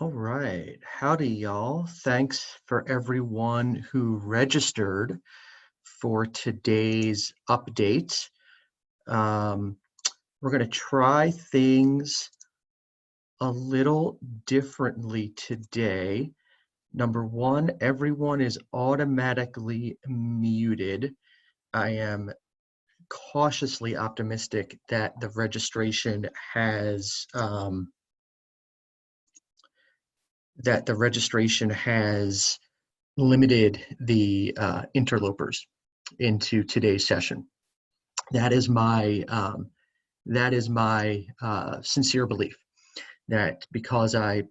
All right. Howdy, y'all. Thanks for everyone who registered for today's update. Um, we're going to try things a little differently today. Number one, everyone is automatically muted. I am cautiously optimistic that the registration has limited the interlopers into today's session. That is my sincere belief that because I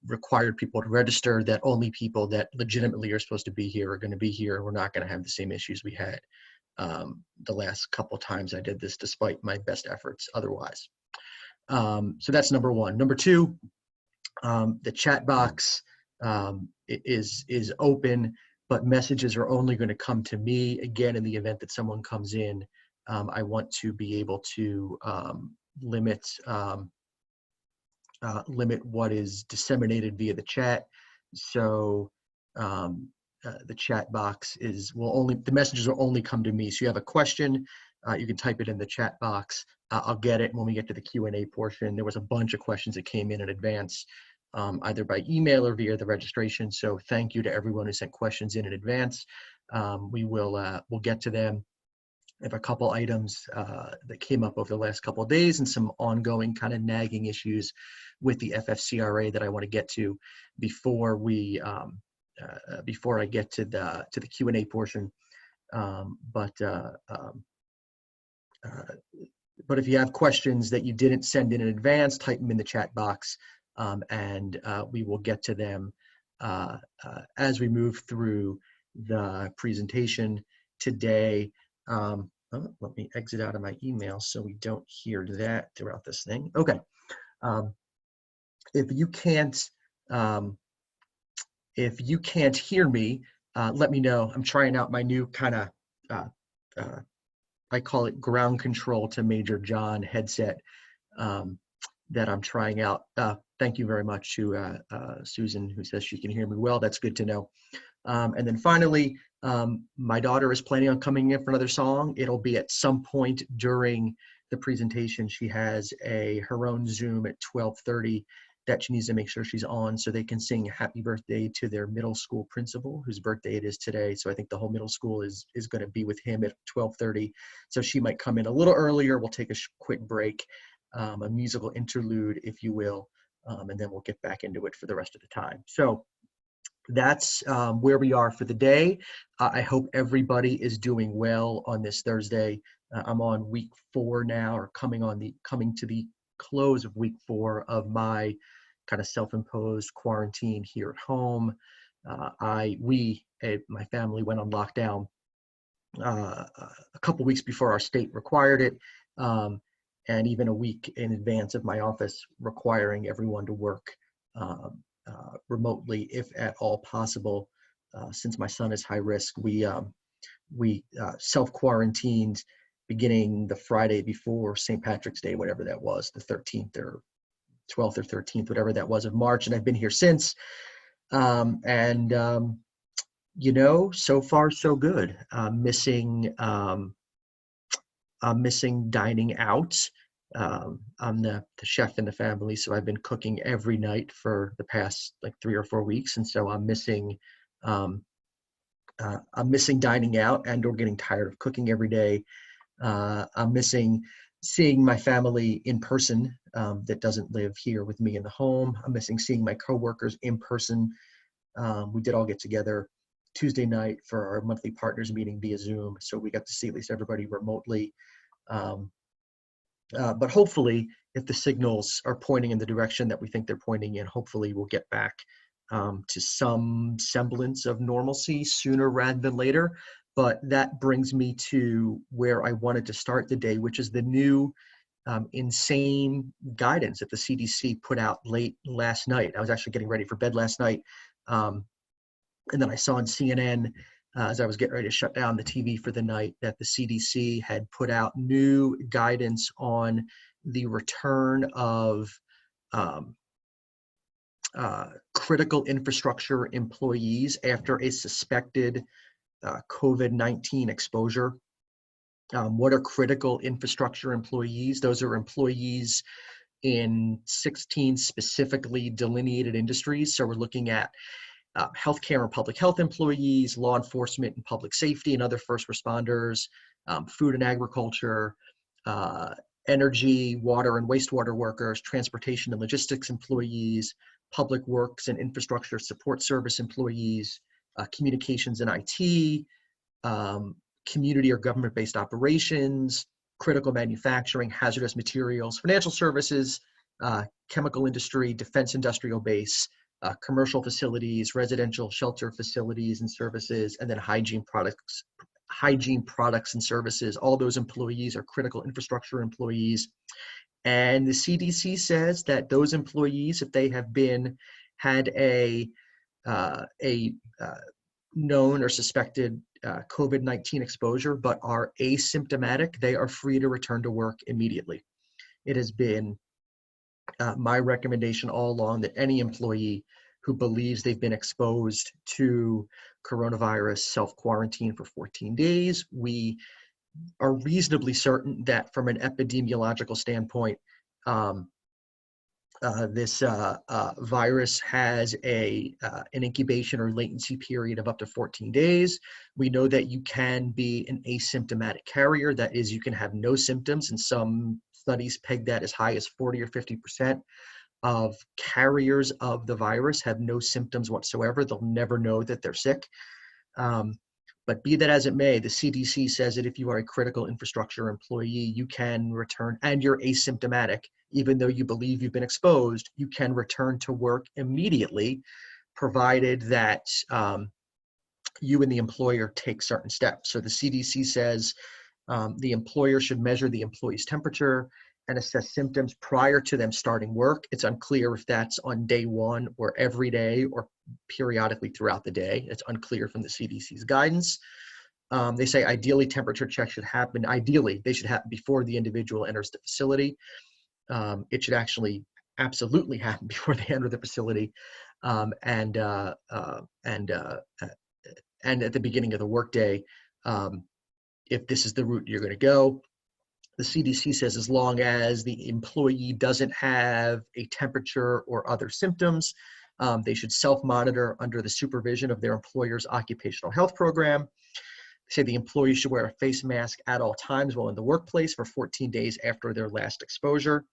required people to register, that only people that legitimately are supposed to be here are going to be here. We're not going to have the same issues we had the last couple times I did this, despite my best efforts otherwise. So that's number one. Number two, the chat box is open, but messages are only going to come to me. Again, in the event that someone comes in, I want to be able to limit what is disseminated via the chat. So the chat box the messages will only come to me. So you have a question, you can type it in the chat box. I'll get it when we get to the Q&A portion. There was a bunch of questions that came in advance, either by email or via the registration. So thank you to everyone who sent questions in advance. We'll get to them. I have a couple items that came up over the last couple of days and some ongoing kind of nagging issues with the FFCRA that I want to get to before I get to the Q&A portion. But if you have questions that you didn't send in advance, type them in the chat box, and we will get to them as we move through the presentation today. Let me exit out of my email so we don't hear that throughout this thing. Okay. If you can't hear me, let me know. I'm trying out my new kind of I call it ground control to Major John headset that I'm trying out. Thank you very much to Susan, who says she can hear me well. That's good to know. And then finally, my daughter is planning on coming in for another song. It'll be at some point during the presentation. She has her own Zoom at 12:30 that she needs to make sure she's on so they can sing happy birthday to their middle school principal, whose birthday it is today. So I think the whole middle school is going to be with him at 12:30. So she might come in a little earlier. We'll take a quick break, a musical interlude, if you will, and then we'll get back into it for the rest of the time. So that's where we are for the day. I hope everybody is doing well on this Thursday. I'm on week 4 now, or coming to the close of week 4 of my kind of self-imposed quarantine here at home. My family went on lockdown a couple weeks before our state required it, and even a week in advance of my office requiring everyone to work remotely, if at all possible. Since my son is high risk, we self-quarantined beginning the Friday before St. Patrick's Day, whatever that was, the 13th or 12th or 13th, whatever that was, of March, and I've been here since. So far so good. I'm missing dining out. I'm the chef in the family, so I've been cooking every night for the past like 3 or 4 weeks, and so I'm missing dining out and or getting tired of cooking every day. I'm missing seeing my family in person that doesn't live here with me in the home. I'm missing seeing my coworkers in person. We did all get together Tuesday night for our monthly partners meeting via Zoom, so we got to see at least everybody remotely. But hopefully, if the signals are pointing in the direction that we think they're pointing in, hopefully we'll get back to some semblance of normalcy sooner rather than later. But that brings me to where I wanted to start the day, which is the new insane guidance that the CDC put out late last night. I was actually getting ready for bed last night, and then I saw on CNN, as I was getting ready to shut down the TV for the night, that the CDC had put out new guidance on the return of critical infrastructure employees after a suspected COVID-19 exposure. What are critical infrastructure employees? Those are employees in 16 specifically delineated industries. So we're looking at healthcare and public health employees, law enforcement and public safety and other first responders, food and agriculture, energy, water and wastewater workers, transportation and logistics employees, public works and infrastructure support service employees, communications and IT, community or government-based operations, critical manufacturing, hazardous materials, financial services, chemical industry, defense industrial base, commercial facilities, residential shelter facilities and services, and then hygiene products and services. All those employees are critical infrastructure employees. And the CDC says that those employees, if they have had a known or suspected COVID-19 exposure but are asymptomatic, they are free to return to work immediately. It has been my recommendation all along that any employee who believes they've been exposed to coronavirus self-quarantine for 14 days. We are reasonably certain that from an epidemiological standpoint, this virus has an incubation or latency period of up to 14 days. We know that you can be an asymptomatic carrier. That is, you can have no symptoms, and some studies peg that as high as 40 or 50% of carriers of the virus have no symptoms whatsoever. They'll never know that they're sick. But be that as it may, the CDC says that if you are a critical infrastructure employee, you can return, and you're asymptomatic, even though you believe you've been exposed, you can return to work immediately, provided that you and the employer take certain steps. So the CDC says the employer should measure the employee's temperature and assess symptoms prior to them starting work. It's unclear if that's on day one or every day or periodically throughout the day. It's unclear from the CDC's guidance. They say ideally temperature checks should happen. Ideally, they should happen before the individual enters the facility. It should actually absolutely happen before they enter the facility, and at the beginning of the workday, if this is the route you're going to go. The CDC says as long as the employee doesn't have a temperature or other symptoms, they should self-monitor under the supervision of their employer's occupational health program. They say the employee should wear a face mask at all times while in the workplace for 14 days after their last exposure.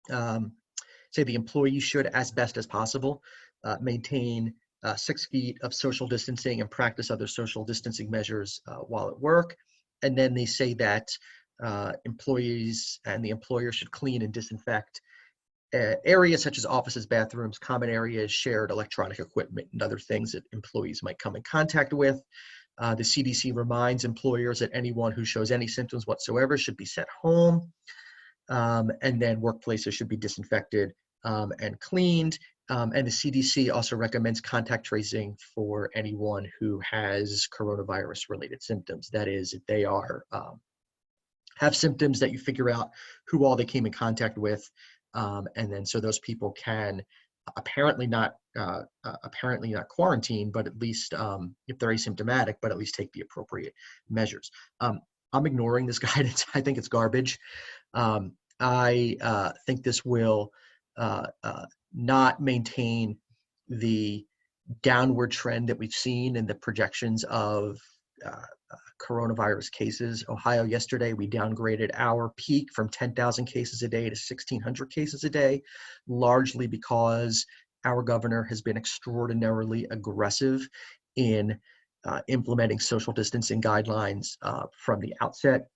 Say the employee should, as best as possible, maintain 6 feet of social distancing and practice other social distancing measures while at work. And then they say that employees and the employer should clean and disinfect areas such as offices, bathrooms, common areas, shared electronic equipment, and other things that employees might come in contact with. The CDC reminds employers that anyone who shows any symptoms whatsoever should be sent home. And then workplaces should be disinfected and cleaned. And the CDC also recommends contact tracing for anyone who has coronavirus-related symptoms. That is, if they are have symptoms, that you figure out who all they came in contact with, and then so those people can apparently not quarantine, but at least if they're asymptomatic, but at least take the appropriate measures. I'm ignoring this guidance. I think it's garbage. I think this will not maintain the downward trend that we've seen in the projections of coronavirus cases. Ohio yesterday, we downgraded our peak from 10,000 cases a day to 1,600 cases a day, largely because our governor has been extraordinarily aggressive in implementing social distancing guidelines from the outset.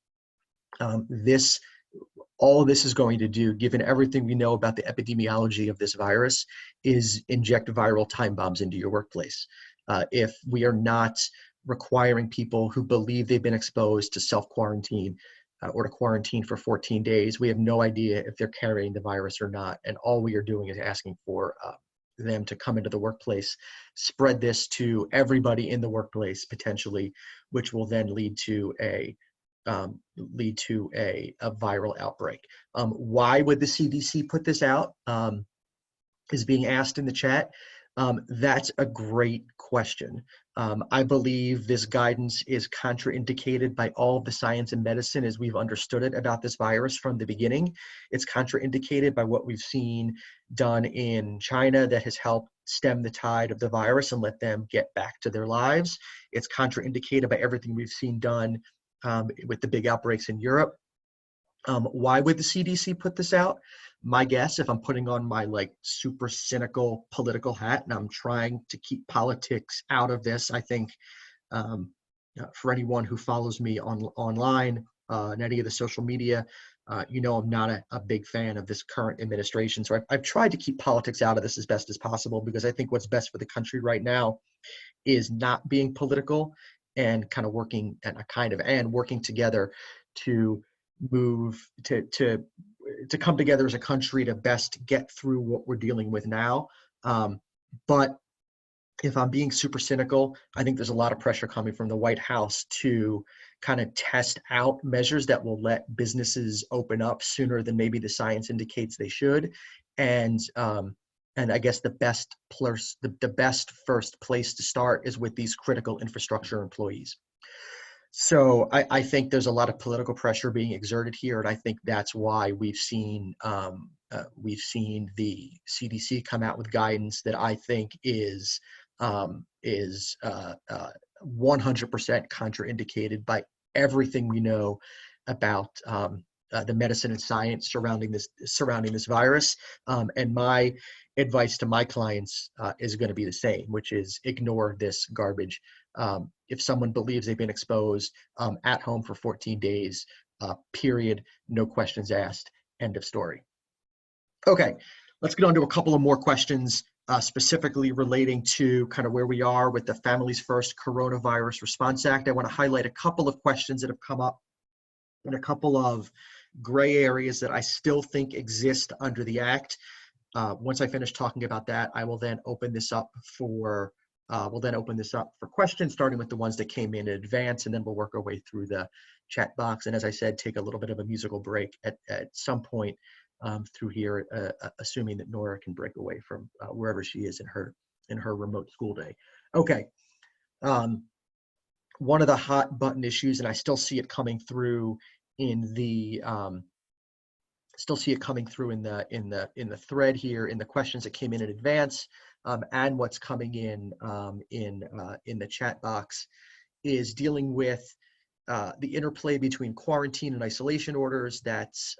All this is going to do, given everything we know about the epidemiology of this virus, is inject viral time bombs into your workplace. If we are not requiring people who believe they've been exposed to self-quarantine or to quarantine for 14 days, we have no idea if they're carrying the virus or not. And all we are doing is asking for them to come into the workplace, spread this to everybody in the workplace potentially, which will then lead to a viral outbreak. Why would the CDC put this out? is being asked in the chat. That's a great question. I believe this guidance is contraindicated by all of the science and medicine as we've understood it about this virus from the beginning. It's contraindicated by what we've seen done in China that has helped stem the tide of the virus and let them get back to their lives. It's contraindicated by everything we've seen done with the big outbreaks in Europe. Why would the CDC put this out? My guess, if I'm putting on my like super cynical political hat and I'm trying to keep politics out of this, I think for anyone who follows me online and any of the social media, you know I'm not a big fan of this current administration. So I've tried to keep politics out of this as best as possible because I think what's best for the country right now is not being political and kind of working and working together to move to come together as a country to best get through what we're dealing with now. But if I'm being super cynical, I think there's a lot of pressure coming from the White House to kind of test out measures that will let businesses open up sooner than maybe the science indicates they should. And I guess the best first place to start is with these critical infrastructure employees. So I think there's a lot of political pressure being exerted here, and I think that's why we've seen the CDC come out with guidance that I think is 100% contraindicated by everything we know about the medicine and science surrounding this virus. And my advice to my clients is going to be the same, which is ignore this garbage. If someone believes they've been exposed, at home for 14 days, period, no questions asked, end of story. Okay, let's get on to a couple of more questions specifically relating to kind of where we are with the Families First Coronavirus Response Act. I want to highlight a couple of questions that have come up and a couple of gray areas that I still think exist under the Act. Once I finish talking about that, I will then open this up for questions, starting with the ones that came in advance, and then we'll work our way through the chat box. And as I said, take a little bit of a musical break at some point through here, assuming that Norah can break away from wherever she is in her remote school day. Okay. One of the hot button issues, and I still see it coming through in the thread here, in the questions that came in advance, and what's coming in the chat box, is dealing with the interplay between quarantine and isolation orders. That's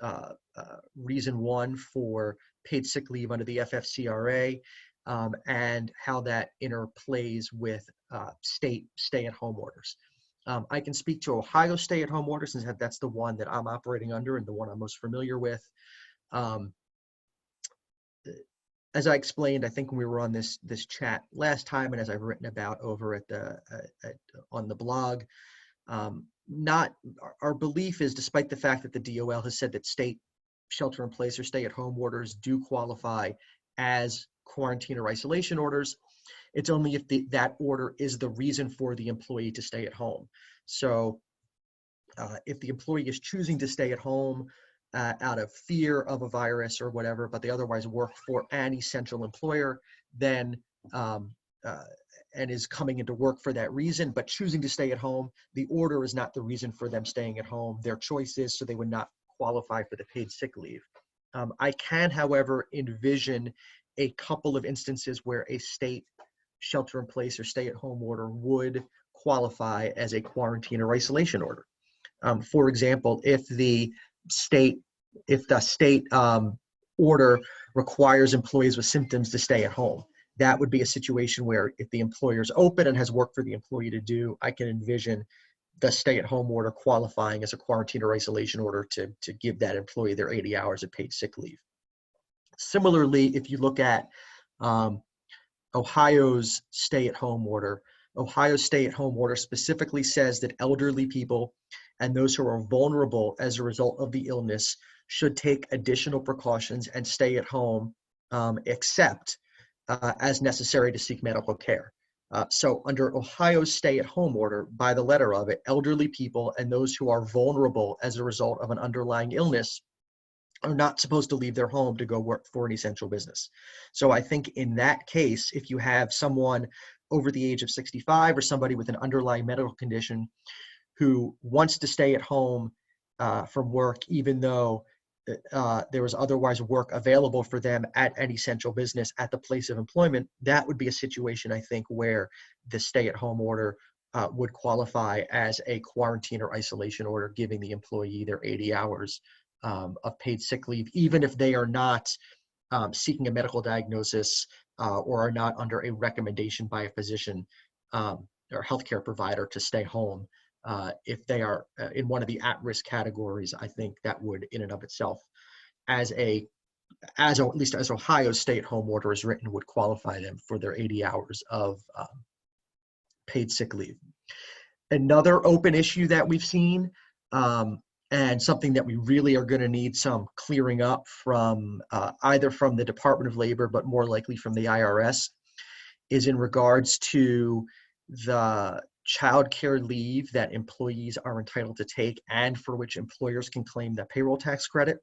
reason one for paid sick leave under the FFCRA, and how that interplays with state stay-at-home orders. I can speak to Ohio stay-at-home orders, since that's the one that I'm operating under and the one I'm most familiar with. As I explained, I think when we were on this chat last time, and as I've written about over on the blog, our belief is, despite the fact that the DOL has said that state shelter-in-place or stay-at-home orders do qualify as quarantine or isolation orders, it's only if that order is the reason for the employee to stay at home. So if the employee is choosing to stay at home out of fear of a virus or whatever, but they otherwise work for an essential employer, then and is coming into work for that reason, but choosing to stay at home, the order is not the reason for them staying at home. Their choice is, so they would not qualify for the paid sick leave. I can, however, envision a couple of instances where a state shelter-in-place or stay-at-home order would qualify as a quarantine or isolation order. For example, if the state order requires employees with symptoms to stay at home, that would be a situation where, if the employer's open and has work for the employee to do, I can envision the stay-at-home order qualifying as a quarantine or isolation order to give that employee their 80 hours of paid sick leave. Similarly, if you look at Ohio's stay-at-home order, Ohio's stay-at-home order specifically says that elderly people and those who are vulnerable as a result of the illness should take additional precautions and stay at home, except as necessary to seek medical care. So under Ohio's stay-at-home order, by the letter of it, elderly people and those who are vulnerable as a result of an underlying illness are not supposed to leave their home to go work for an essential business. So I think in that case, if you have someone over the age of 65 or somebody with an underlying medical condition who wants to stay at home from work, even though there was otherwise work available for them at an essential business at the place of employment, that would be a situation, I think, where the stay-at-home order would qualify as a quarantine or isolation order, giving the employee their 80 hours of paid sick leave, even if they are not seeking a medical diagnosis or are not under a recommendation by a physician or healthcare provider to stay home. If they are in one of the at-risk categories, I think that would, in and of itself, at least as Ohio's stay-at-home order is written, would qualify them for their 80 hours of paid sick leave. Another open issue that we've seen, and something that we really are going to need some clearing up from either from the Department of Labor, but more likely from the IRS, is in regards to the child care leave that employees are entitled to take and for which employers can claim the payroll tax credit.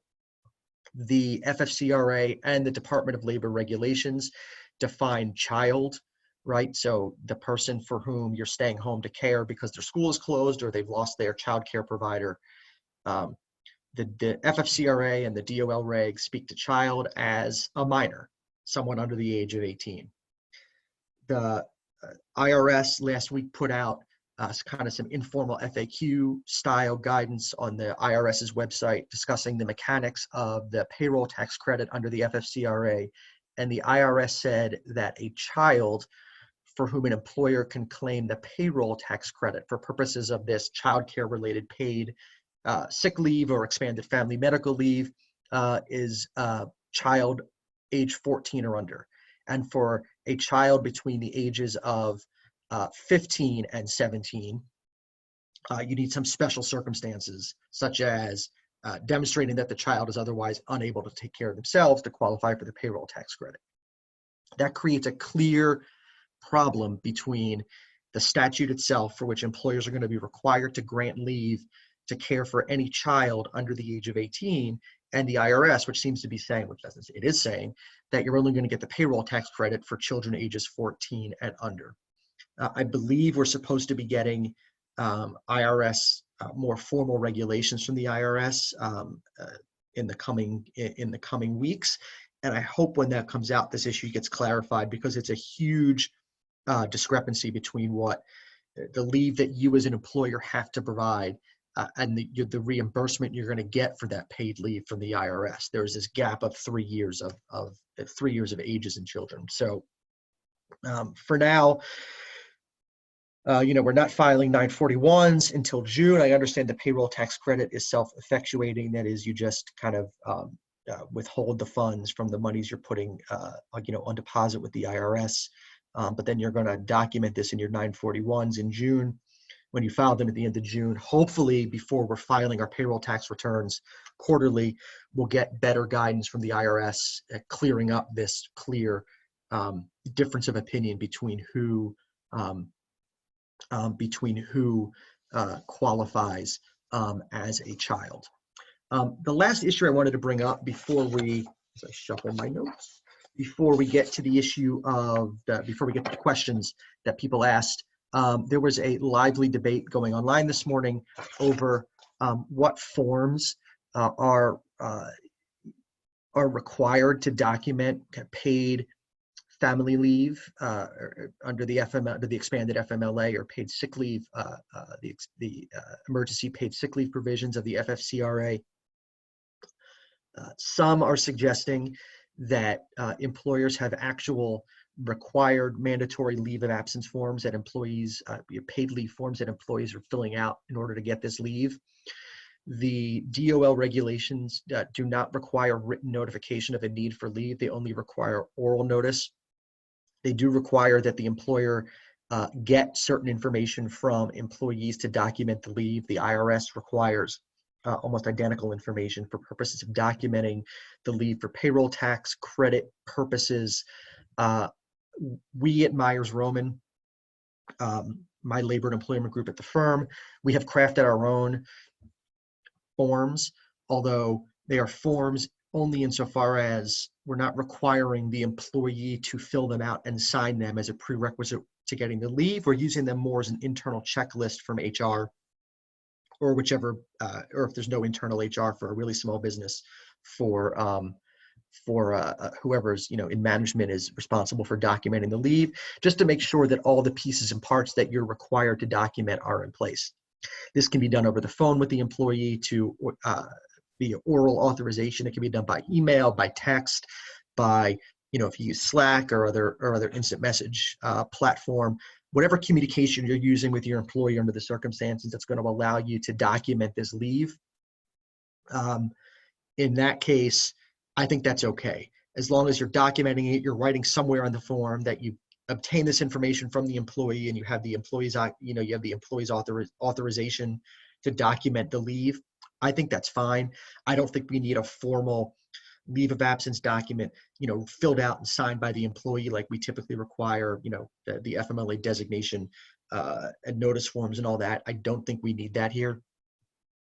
The FFCRA and the Department of Labor regulations define child, right? So the person for whom you're staying home to care because their school is closed or they've lost their child care provider. The FFCRA and the DOL regs speak to child as a minor, someone under the age of 18. The IRS last week put out kind of some informal FAQ style guidance on the IRS's website discussing the mechanics of the payroll tax credit under the FFCRA. And the IRS said that a child for whom an employer can claim the payroll tax credit for purposes of this child care related paid sick leave or expanded family medical leave is child age 14 or under. And for a child between the ages of 15 and 17, you need some special circumstances, such as demonstrating that the child is otherwise unable to take care of themselves to qualify for the payroll tax credit. That creates a clear problem between the statute itself, for which employers are going to be required to grant leave to care for any child under the age of 18, and the IRS, which seems to be saying, it is saying, that you're only going to get the payroll tax credit for children ages 14 and under. I believe we're supposed to be getting IRS more formal regulations from the IRS in the coming weeks, and I hope when that comes out, this issue gets clarified, because it's a huge discrepancy between what the leave that you as an employer have to provide and the reimbursement you're going to get for that paid leave from the IRS. There's this gap of 3 years of 3 years of ages in children. So for now, we're not filing 941s until June. I understand the payroll tax credit is self-effectuating. That is, you just kind of withhold the funds from the monies you're putting, on deposit with the IRS. But then you're going to document this in your 941s in June. When you file them at the end of June, hopefully before we're filing our payroll tax returns quarterly, we'll get better guidance from the IRS clearing up this clear difference of opinion between who qualifies as a child. The last issue I wanted to bring up before we, as I shuffle my notes, before we get to the issue of before we get to the questions that people asked, there was a lively debate going online this morning over what forms are required to document paid family leave under the expanded FMLA or paid sick leave, the emergency paid sick leave provisions of the FFCRA. Some are suggesting that employers have actual required mandatory leave of absence forms that employees, paid leave forms that employees are filling out in order to get this leave. The DOL regulations do not require written notification of a need for leave. They only require oral notice. They do require that the employer get certain information from employees to document the leave. The IRS requires almost identical information for purposes of documenting the leave for payroll tax credit purposes. We at Myers-Roman, my labor and employment group at the firm, we have crafted our own forms, although They are forms only insofar as we're not requiring the employee to fill them out and sign them as a prerequisite to getting the leave. We're using them more as an internal checklist from HR or whichever, or if there's no internal HR for a really small business, for whoever's in management is responsible for documenting the leave, just to make sure that all the pieces and parts that you're required to document are in place. This can be done over the phone with the employee to via oral authorization. It can be done by email, by text, by if you use Slack or other instant message platform, whatever communication you're using with your employee under the circumstances that's going to allow you to document this leave. In that case, I think that's okay. As long as you're documenting it, you're writing somewhere on the form that you obtain this information from the employee and you have the employee's, authorization to document the leave. I think that's fine. I don't think we need a formal leave of absence document, filled out and signed by the employee like we typically require, the FMLA designation and notice forms and all that. I don't think we need that here.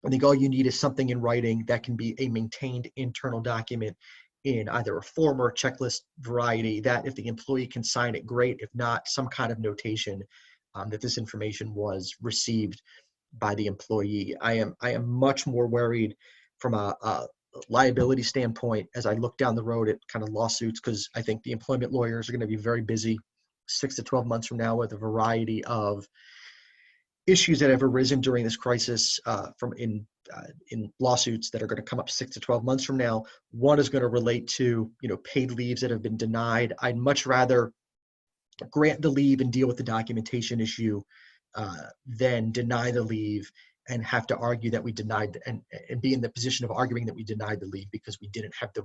I think all you need is something in writing that can be a maintained internal document in either a form or a checklist variety, that if the employee can sign it, great. If not, some kind of notation that this information was received by the employee. I am much more worried from a liability standpoint as I look down the road at kind of lawsuits, because I think the employment lawyers are going to be very busy 6 to 12 months from now with a variety of issues that have arisen during this crisis in lawsuits that are going to come up 6 to 12 months from now. One is going to relate to paid leaves that have been denied. I'd much rather grant the leave and deal with the documentation issue than deny the leave and have to argue that we denied and be in the position of arguing that we denied the leave because we didn't have the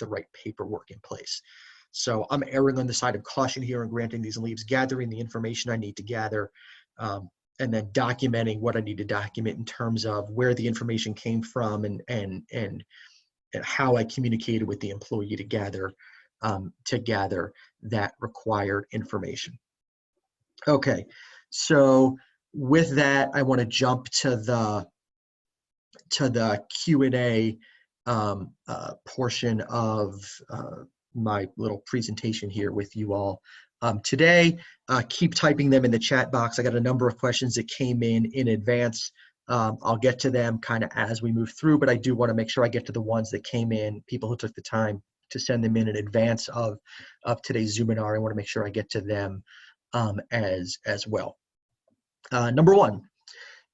right paperwork in place. So I'm erring on the side of caution here and granting these leaves, gathering the information I need to gather, and then documenting what I need to document in terms of where the information came from and how I communicated with the employee to gather that required information. Okay, so with that, I want to jump to the Q&A portion of my little presentation here with you all today. Keep typing them in the chat box. I got a number of questions that came in advance. I'll get to them kind of as we move through, but I do want to make sure I get to the ones that came in, people who took the time to send them in advance of today's Zoominar. I want to make sure I get to them as well. Number one,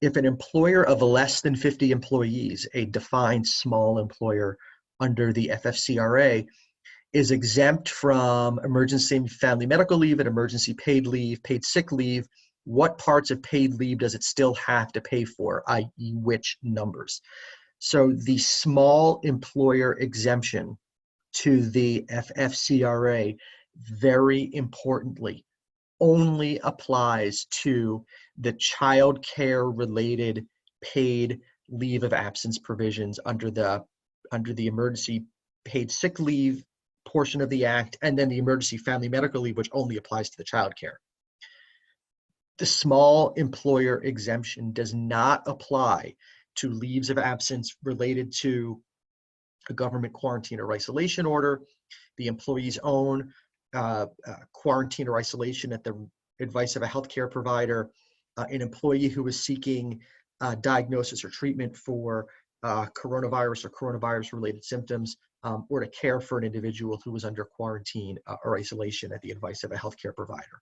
if an employer of less than 50 employees, a defined small employer under the FFCRA, is exempt from emergency family medical leave and emergency paid leave, paid sick leave, what parts of paid leave does it still have to pay for, i.e. which numbers? So the small employer exemption to the FFCRA, very importantly, only applies to the child care related paid leave of absence provisions under the emergency paid sick leave portion of the act, and then the emergency family medical leave, which only applies to the child care. The small employer exemption does not apply to leaves of absence related to a government quarantine or isolation order, the employee's own quarantine or isolation at the advice of a healthcare provider, an employee who is seeking diagnosis or treatment for coronavirus or coronavirus-related symptoms, or to care for an individual who is under quarantine or isolation at the advice of a healthcare provider.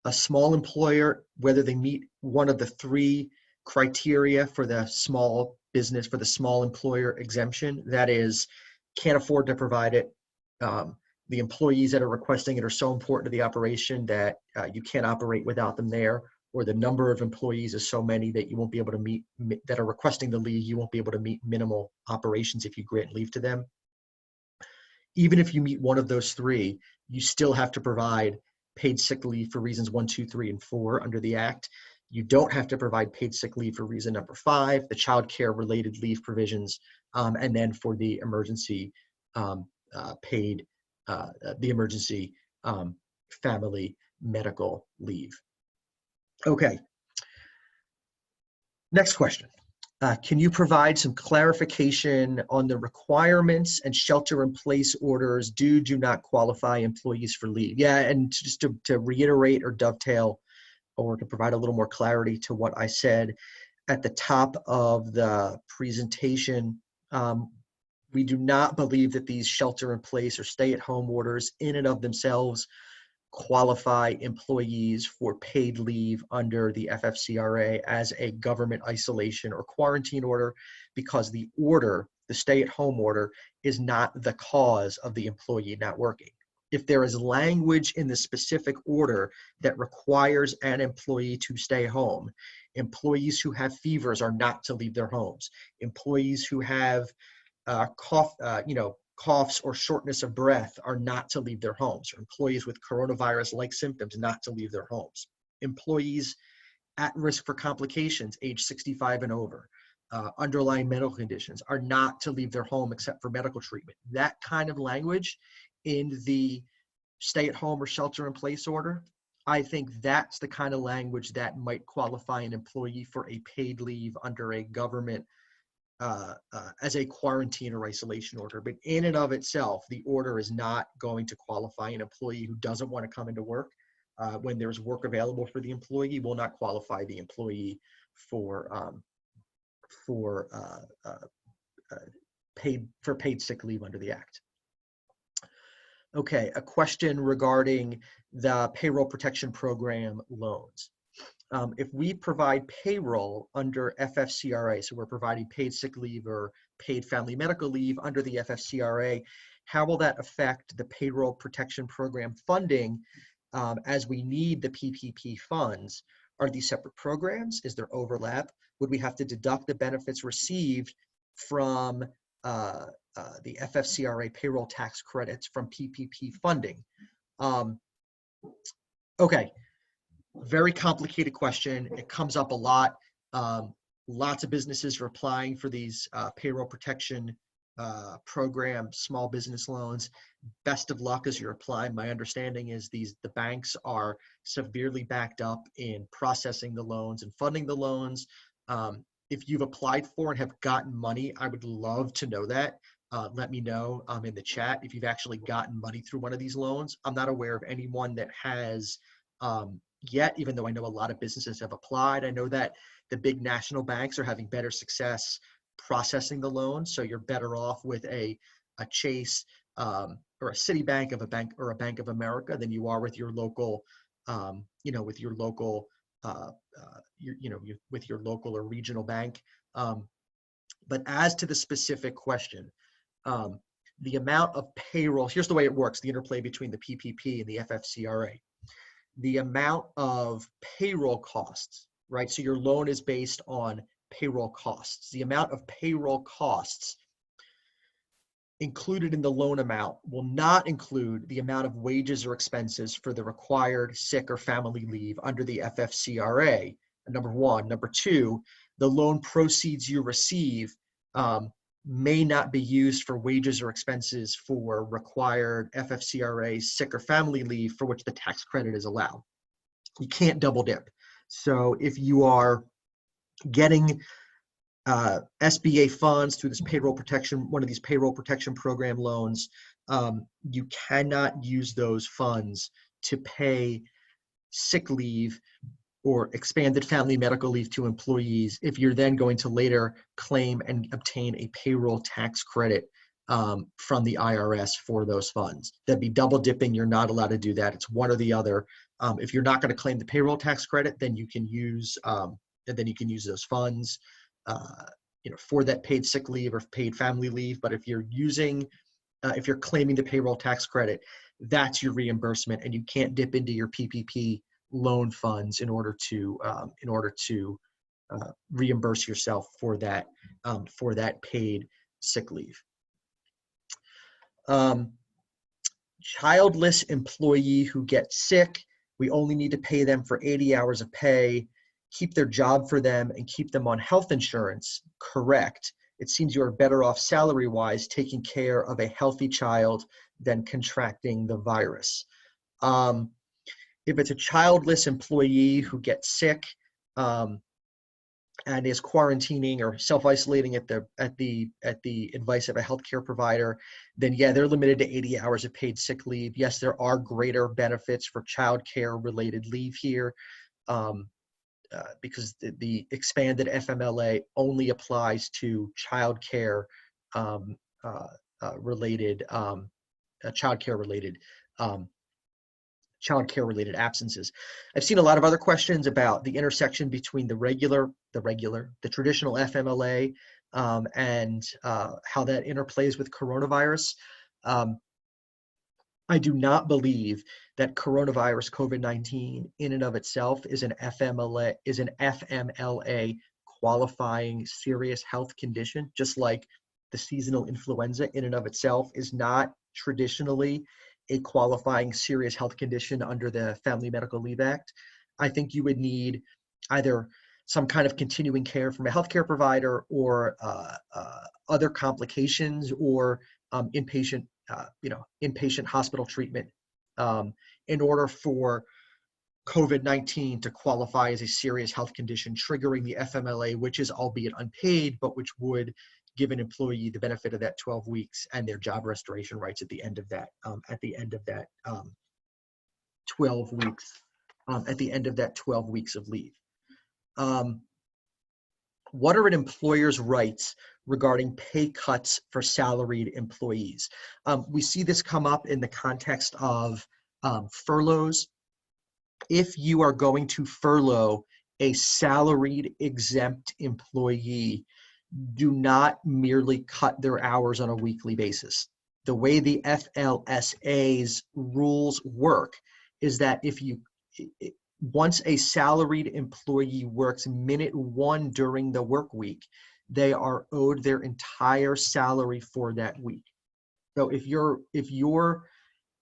A small employer, whether they meet one of the 3 criteria for the small business, for the small employer exemption, that is, can't afford to provide it, the employees that are requesting it are so important to the operation that you can't operate without them there, or the number of employees is so many that you won't be able to meet, that are requesting the leave, you won't be able to meet minimal operations if you grant leave to them. Even if you meet one of those 3, you still have to provide paid sick leave for reasons 1, 2, 3, and 4 under the Act. You don't have to provide paid sick leave for reason number 5, the child care related leave provisions, and then for the emergency paid, the emergency family medical leave. Okay. Next question. Can you provide some clarification on the requirements and shelter-in-place orders do not qualify employees for leave? Yeah, and just to reiterate or dovetail or to provide a little more clarity to what I said at the top of the presentation, we do not believe that these shelter-in-place or stay-at-home orders in and of themselves qualify employees for paid leave under the FFCRA as a government isolation or quarantine order, because the order, the stay-at-home order, is not the cause of the employee not working. If there is language in the specific order that requires an employee to stay home, employees who have fevers are not to leave their homes. Employees who have coughs or shortness of breath are not to leave their homes, or employees with coronavirus-like symptoms not to leave their homes. Employees at risk for complications, age 65 and over, underlying medical conditions, are not to leave their home except for medical treatment. That kind of language in the stay-at-home or shelter-in-place order, I think that's the kind of language that might qualify an employee for a paid leave under a government as a quarantine or isolation order. But in and of itself, the order is not going to qualify an employee who doesn't want to come into work. When there's work available for the employee, will not qualify the employee for paid sick leave under the Act. Okay, a question regarding the Payroll Protection Program loans. If we provide payroll under FFCRA, so we're providing paid sick leave or paid family medical leave under the FFCRA, how will that affect the Payroll Protection Program funding as we need the PPP funds? Are these separate programs? Is there overlap? Would we have to deduct the benefits received from the FFCRA payroll tax credits from PPP funding? Okay. Very complicated question. It comes up a lot. Lots of businesses are applying for these payroll protection program, small business loans. Best of luck as you're applying. My understanding is the banks are severely backed up in processing the loans and funding the loans. If you've applied for and have gotten money, I would love to know that. Let me know in the chat if you've actually gotten money through one of these loans. I'm not aware of anyone that has yet, even though I know a lot of businesses have applied. I know that the big national banks are having better success processing the loans, so you're better off with a Chase or a Citibank of a bank or a Bank of America than you are with your local, with your local, with your local or regional bank. But as to the specific question, the amount of payroll, here's the way it works, the interplay between the PPP and the FFCRA. The amount of payroll costs, right? So your loan is based on payroll costs. The amount of payroll costs included in the loan amount will not include the amount of wages or expenses for the required sick or family leave under the FFCRA, number one. Number two, the loan proceeds you receive may not be used for wages or expenses for required FFCRA sick or family leave for which the tax credit is allowed. You can't double dip. So if you are getting SBA funds through this payroll protection, one of these payroll protection program loans, you cannot use those funds to pay sick leave or expanded family medical leave to employees if you're then going to later claim and obtain a payroll tax credit from the IRS for those funds. That'd be double dipping. You're not allowed to do that. It's one or the other. If you're not going to claim the payroll tax credit, then you can use those funds for that paid sick leave or paid family leave. But if you're claiming the payroll tax credit, that's your reimbursement, and you can't dip into your PPP loan funds in order to reimburse yourself for that paid sick leave. Childless employee who gets sick, we only need to pay them for 80 hours of pay, keep their job for them, and keep them on health insurance. Correct. It seems you are better off salary-wise taking care of a healthy child than contracting the virus. If it's a childless employee who gets sick, and is quarantining or self-isolating at the advice of a healthcare provider, then yeah, they're limited to 80 hours of paid sick leave. Yes, there are greater benefits for childcare related leave here, because the expanded FMLA only applies to childcare um, related um, childcare related absences. I've seen a lot of other questions about the intersection between the traditional FMLA, and how that interplays with coronavirus. Um, I do not believe that coronavirus COVID-19 in and of itself is an FMLA qualifying serious health condition, just like the seasonal influenza in and of itself is not traditionally a qualifying serious health condition under the Family Medical Leave Act. I think you would need either some kind of continuing care from a healthcare provider, or other complications, or inpatient inpatient hospital treatment, in order for COVID-19 to qualify as a serious health condition triggering the FMLA, which is albeit unpaid, but which would give an employee the benefit of that 12 weeks and their job restoration rights at the end of that 12 weeks, at the end of that 12 weeks of leave. What are an employer's rights regarding pay cuts for salaried employees? We see this come up in the context of furloughs. If you are going to furlough a salaried exempt employee, do not merely cut their hours on a weekly basis. The way the FLSA's rules work is that once a salaried employee works minute one during the work week, they are owed their entire salary for that week. So if your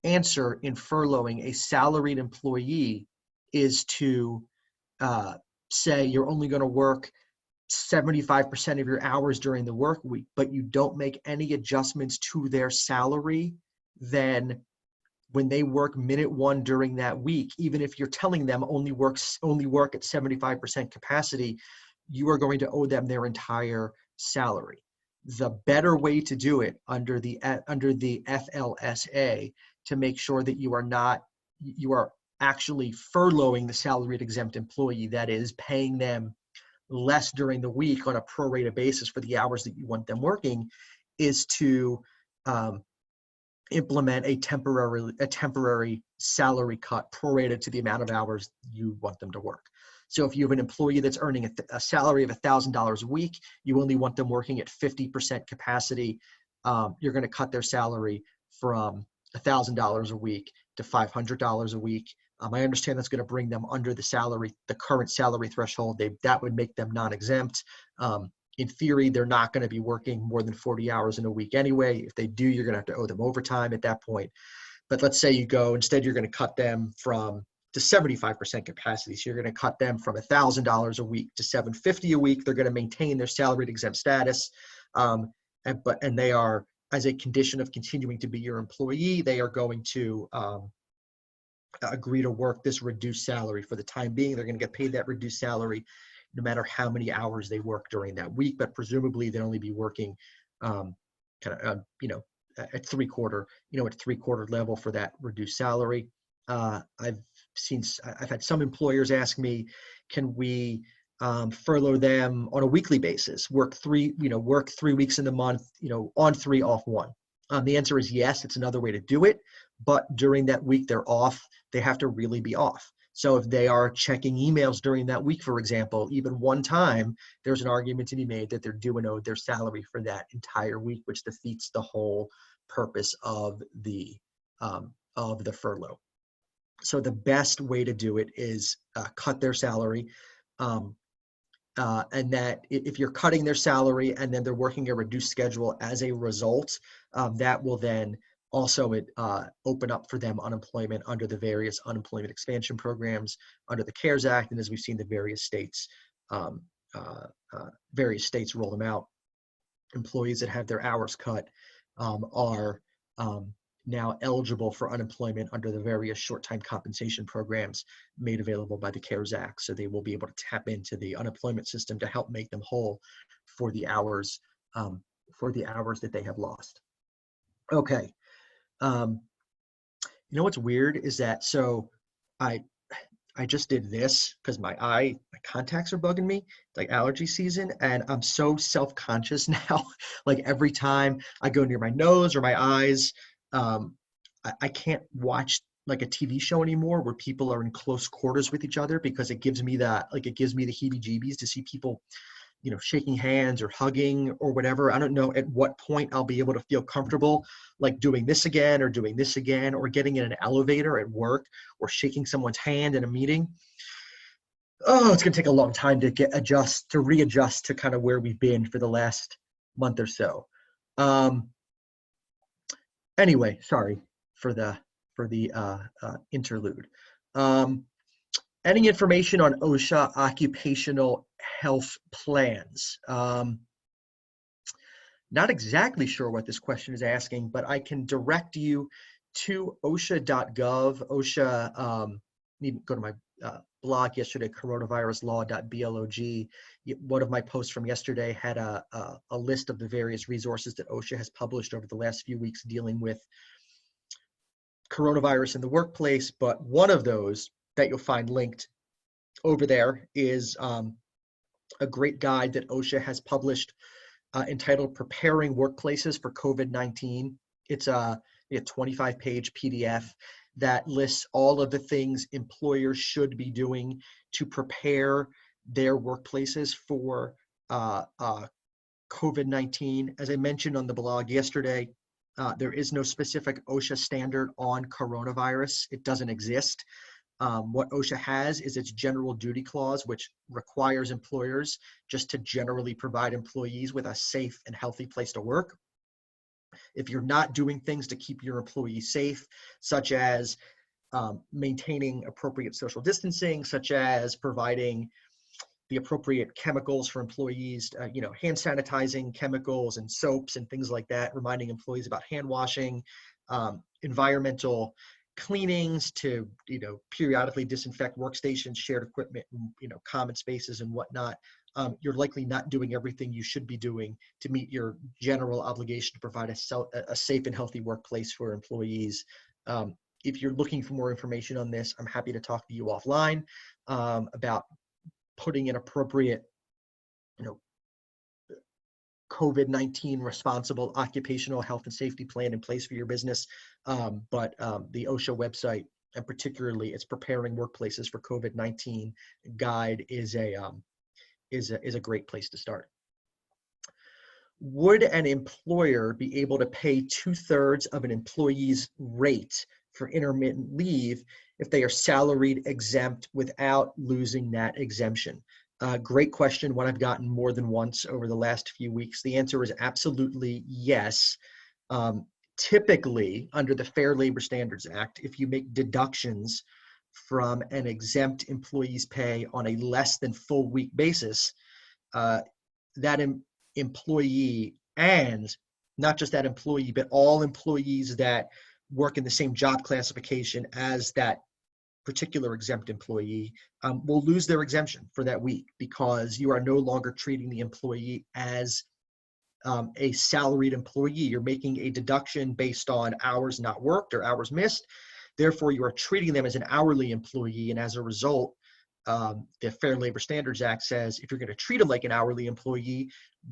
answer in furloughing a salaried employee is to say you're only going to work 75% of your hours during the work week, but you don't make any adjustments to their salary, then when they work minute one during that week, even if you're telling them only work at 75% capacity, you are going to owe them their entire salary. The better way to do it under the FLSA, to make sure that you are actually furloughing the salaried exempt employee, that is paying them less during the week on a prorated basis for the hours that you want them working, is to implement a temporary salary cut prorated to the amount of hours you want them to work. So if you have an employee that's earning a salary of $1,000 a week, you only want them working at 50% capacity, you're going to cut their salary from $1,000 a week to $500 a week. I understand that's going to bring them under the current salary threshold. That would make them non-exempt. In theory, they're not going to be working more than 40 hours in a week anyway. If they do, you're going to have to owe them overtime at that point. But let's say instead you're going to cut them to 75% capacity. So you're going to cut them from $1,000 a week to $750 a week. They're going to maintain their salaried exempt status. And they are, as a condition of continuing to be your employee, they are going to agree to work this reduced salary for the time being. They're going to get paid that reduced salary no matter how many hours they work during that week, but presumably they'll only be working at three-quarter level for that reduced salary. I've had some employers ask me, can we furlough them on a weekly basis, work 3 weeks in the month, on 3, off 1? The answer is yes, it's another way to do it, but during that week they're off, they have to really be off. So if they are checking emails during that week, for example, even one time, there's an argument to be made that they're due and owed their salary for that entire week, which defeats the whole purpose of the furlough. So the best way to do it is cut their salary, and that if you're cutting their salary and then they're working a reduced schedule as a result, that will then also open up for them unemployment under the various unemployment expansion programs under the CARES Act. And as we've seen, the various states roll them out. Employees that have their hours cut are now eligible for unemployment under the various short-time compensation programs made available by the CARES Act. So they will be able to tap into the unemployment system to help make them whole for the hours that they have lost. Okay. You know what's weird is that, so I just did this because my contacts are bugging me, like allergy season, and I'm so self-conscious now. Like every time I go near my nose or my eyes, I can't watch like a TV show anymore where people are in close quarters with each other, because it gives me the heebie-jeebies to see people, you know, shaking hands or hugging or whatever. I don't know at what point I'll be able to feel comfortable like doing this again or getting in an elevator at work or shaking someone's hand in a meeting. Oh, it's going to take a long time to readjust to kind of where we've been for the last month or so. Anyway, sorry for the interlude. Any information on OSHA occupational health plans? Not exactly sure what this question is asking, but I can direct you to OSHA.gov. OSHA, you can go to my blog yesterday, coronaviruslaw.blog. One of my posts from yesterday had a list of the various resources that OSHA has published over the last few weeks dealing with coronavirus in the workplace. But one of those that you'll find linked over there is a great guide that OSHA has published entitled Preparing Workplaces for COVID-19. It's a 25-page PDF that lists all of the things employers should be doing to prepare their workplaces for COVID-19. As I mentioned on the blog yesterday, there is no specific OSHA standard on coronavirus. It doesn't exist. What OSHA has is its general duty clause, which requires employers just to generally provide employees with a safe and healthy place to work. If you're not doing things to keep your employees safe, such as maintaining appropriate social distancing, such as providing the appropriate chemicals for employees, hand sanitizing chemicals and soaps and things like that, reminding employees about hand washing, environmental cleanings to, periodically disinfect workstations, shared equipment, common spaces and whatnot. You're likely not doing everything you should be doing to meet your general obligation to provide a safe and healthy workplace for employees. If you're looking for more information on this, I'm happy to talk to you offline about putting an appropriate, COVID-19 responsible occupational health and safety plan in place for your business. But the OSHA website, and particularly its Preparing Workplaces for COVID-19 guide, is a great place to start. Would an employer be able to pay 2/3 of an employee's rate for intermittent leave if they are salaried exempt without losing that exemption? Great question, one I've gotten more than once over the last few weeks. The answer is absolutely yes. Typically, under the Fair Labor Standards Act, if you make deductions from an exempt employee's pay on a less than full week basis, that employee, and not just that employee, but all employees that work in the same job classification as that particular exempt employee, will lose their exemption for that week, because you are no longer treating the employee as a salaried employee. You're making a deduction based on hours not worked or hours missed. Therefore, you are treating them as an hourly employee, and as a result, the Fair Labor Standards Act says if you're going to treat them like an hourly employee,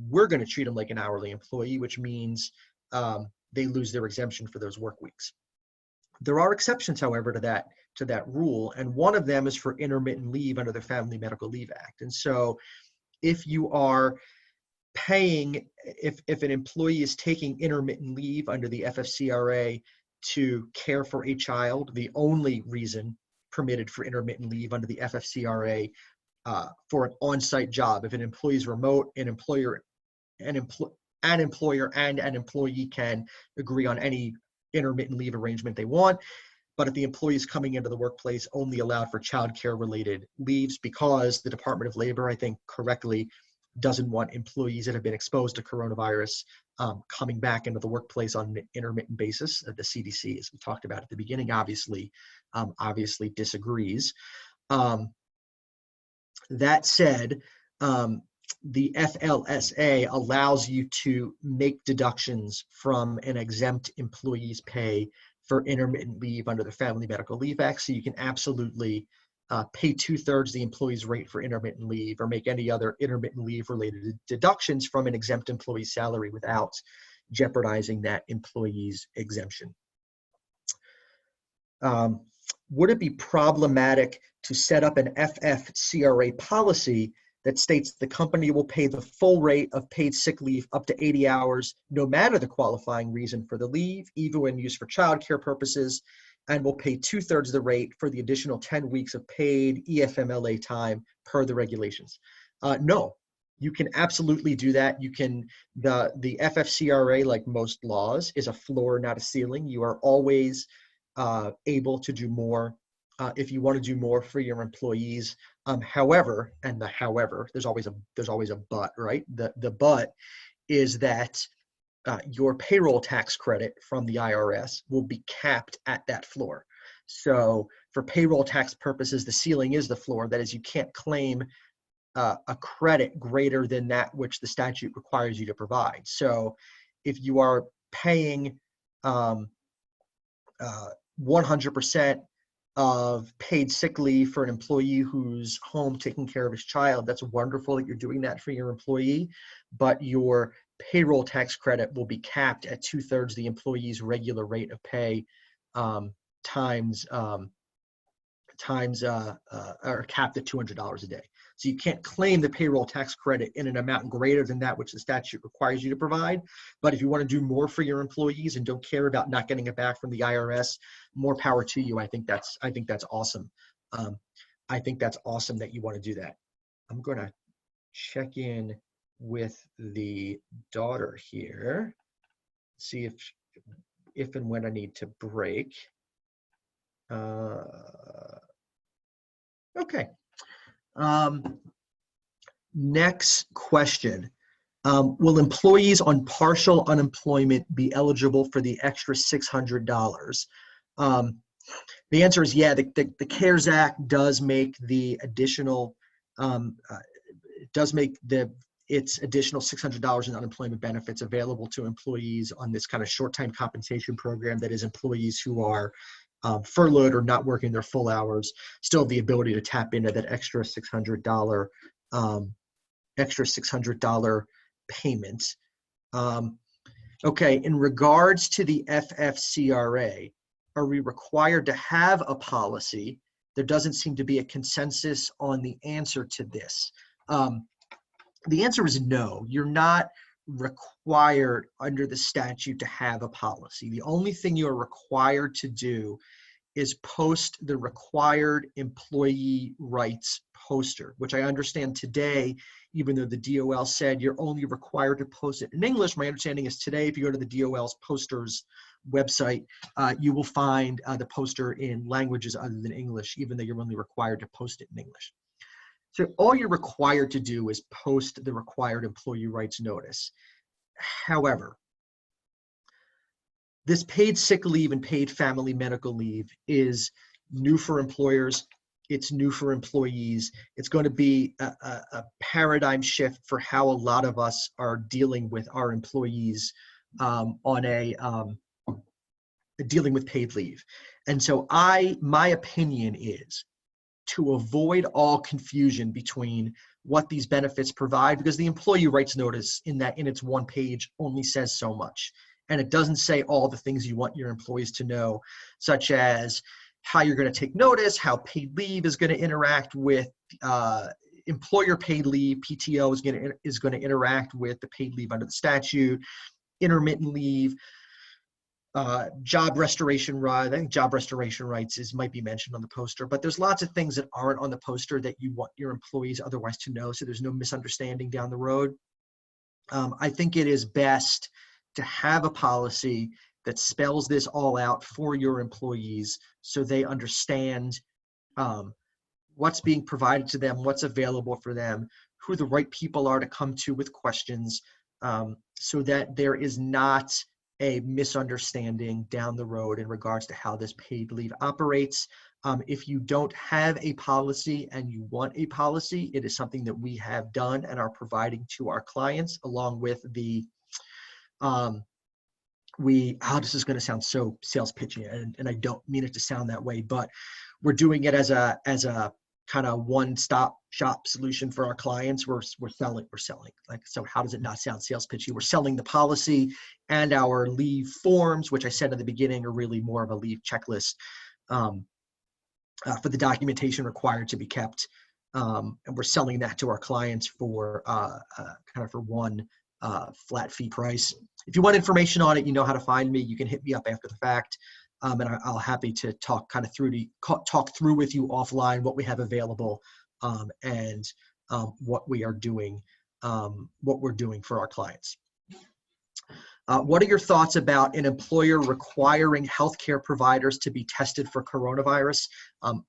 we're going to treat them like an hourly employee, which means they lose their exemption for those work weeks. There are exceptions, however, to that rule, and one of them is for intermittent leave under the Family Medical Leave Act. And so if you are paying, if an employee is taking intermittent leave under the FFCRA to care for a child, the only reason permitted for intermittent leave under the FFCRA for an on-site job, if an employee is remote, an employer and an employee can agree on any intermittent leave arrangement they want. But if the employee is coming into the workplace, only allowed for child care related leaves, because the Department of Labor, I think correctly, doesn't want employees that have been exposed to coronavirus coming back into the workplace on an intermittent basis. The CDC, as we talked about at the beginning, obviously disagrees. That said, the FLSA allows you to make deductions from an exempt employee's pay for intermittent leave under the Family Medical Leave Act. So you can absolutely pay 2/3 the employee's rate for intermittent leave, or make any other intermittent leave related deductions from an exempt employee's salary without jeopardizing that employee's exemption. Would it be problematic to set up an FFCRA policy that states the company will pay the full rate of paid sick leave up to 80 hours, no matter the qualifying reason for the leave, even when used for childcare purposes, and will pay 2/3 the rate for the additional 10 weeks of paid EFMLA time per the regulations? No, you can absolutely do that. You can, the FFCRA, like most laws, is a floor, not a ceiling. You are always able to do more if you want to do more for your employees. However, there's always a but, right? The but is that your payroll tax credit from the IRS will be capped at that floor. So for payroll tax purposes, the ceiling is the floor. That is, you can't claim a credit greater than that which the statute requires you to provide. So if you are paying 100% of paid sick leave for an employee who's home taking care of his child, that's wonderful that you're doing that for your employee, but your payroll tax credit will be capped at 2/3 the employee's regular rate of pay or capped at $200 a day. So you can't claim the payroll tax credit in an amount greater than that which the statute requires you to provide. But if you want to do more for your employees and don't care about not getting it back from the IRS, more power to you. I think that's awesome. I think that's awesome that you want to do that. I'm going to check in with the daughter here, see if and when I need to break. Okay. Next question. Will employees on partial unemployment be eligible for the extra $600? The answer is yeah. The CARES Act does make the additional, its additional $600 in unemployment benefits available to employees on this kind of short-time compensation program. That is, employees who are furloughed or not working their full hours still have the ability to tap into that extra $600 payment. Okay, in regards to the FFCRA, are we required to have a policy? There doesn't seem to be a consensus on the answer to this. The answer is no. You're not required under the statute to have a policy. The only thing you're required to do is post the required employee rights poster, which I understand today, even though the DOL said you're only required to post it in English, my understanding is today, if you go to the DOL's posters website, you will find the poster in languages other than English, even though you're only required to post it in English. So all you're required to do is post the required employee rights notice. However, this paid sick leave and paid family medical leave is new for employers. It's new for employees. It's going to be a paradigm shift for how a lot of us are dealing with our employees dealing with paid leave. And so my opinion is to avoid all confusion between what these benefits provide, because the employee rights notice in its one page only says so much. And it doesn't say all the things you want your employees to know, such as how you're going to take notice, how paid leave is going to interact with employer paid leave, PTO is going to interact with the paid leave under the statute, intermittent leave, job restoration rights. I think job restoration rights might be mentioned on the poster, but there's lots of things that aren't on the poster that you want your employees otherwise to know, so there's no misunderstanding down the road. I think it is best to have a policy that spells this all out for your employees so they understand what's being provided to them, what's available for them, who the right people are to come to with questions, so that there is not a misunderstanding down the road in regards to how this paid leave operates. If you don't have a policy and you want a policy, it is something that we have done and are providing to our clients, along with the, this is going to sound so sales pitchy, and I don't mean it to sound that way, but we're doing it as a kind of one-stop shop solution for our clients. We're selling. Like, so how does it not sound sales pitchy? We're selling the policy and our leave forms, which I said at the beginning are really more of a leave checklist for the documentation required to be kept. And we're selling that to our clients for kind of for one flat fee price. If you want information on it, you know how to find me. You can hit me up after the fact. And I'll happy to talk through with you offline what we have available, and what we are doing, what we're doing for our clients. What are your thoughts about an employer requiring healthcare providers to be tested for coronavirus?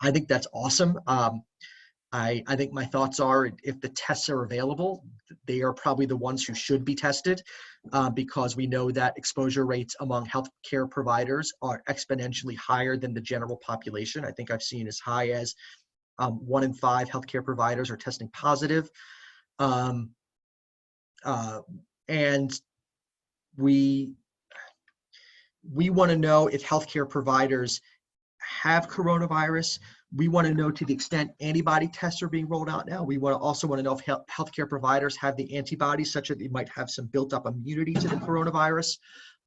I think that's awesome. I think my thoughts are, if the tests are available, they are probably the ones who should be tested, because we know that exposure rates among healthcare providers are exponentially higher than the general population. I think I've seen as high as 1 in 5 healthcare providers are testing positive. And we want to know if healthcare providers have coronavirus. We want to know to the extent antibody tests are being rolled out now. We also want to know if healthcare providers have the antibodies such that they might have some built up immunity to the coronavirus.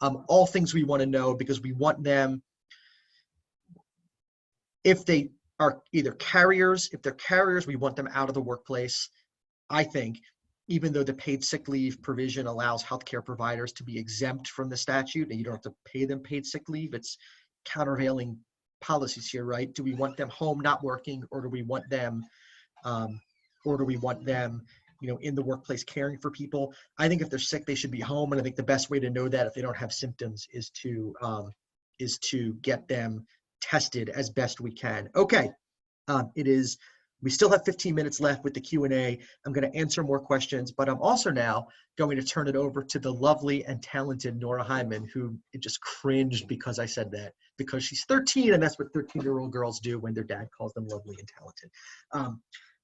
All things we want to know, because we want them, if they are either carriers, if they're carriers, we want them out of the workplace. I think, even though the paid sick leave provision allows healthcare providers to be exempt from the statute and you don't have to pay them paid sick leave, it's countervailing policies here, right? Do we want them home not working, or do we want them in the workplace caring for people? I think if they're sick, they should be home, and I think the best way to know that if they don't have symptoms is to get them tested as best we can. Okay, we still have 15 minutes left with the Q&A. I'm going to answer more questions, but I'm also now going to turn it over to the lovely and talented Norah Hyman, who just cringed because I said that, because she's 13, and that's what 13-year-old girls do when their dad calls them lovely and talented.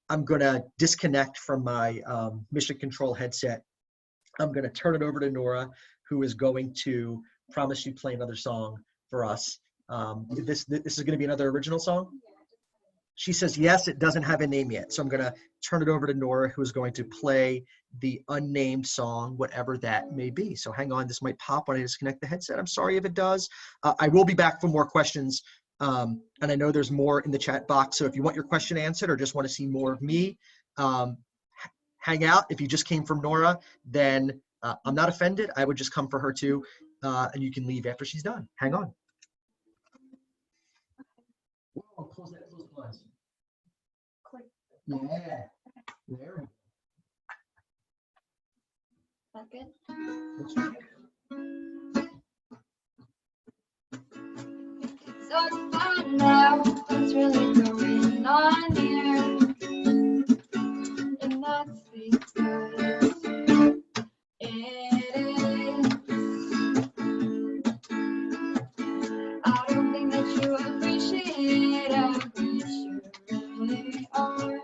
I'm going to disconnect from my Mission Control headset. I'm going to turn it over to Norah, who is going to promise you play another song for us. This is going to be another original song? She says, yes, it doesn't have a name yet. So I'm going to turn it over to Norah, who is going to play the unnamed song, whatever that may be. So hang on, this might pop when I disconnect the headset. I'm sorry if it does. I will be back for more questions. And I know there's more in the chat box. So if you want your question answered or just want to see more of me, hang out. If you just came from Norah, then I'm not offended. I would just come for her too. And you can leave after she's done. Hang on. Whoa, close that, close the blinds. Yeah. There we go. That good? Looks good. So to find out what's really going on here, and that's because it is. I don't think that you appreciate how good you really are.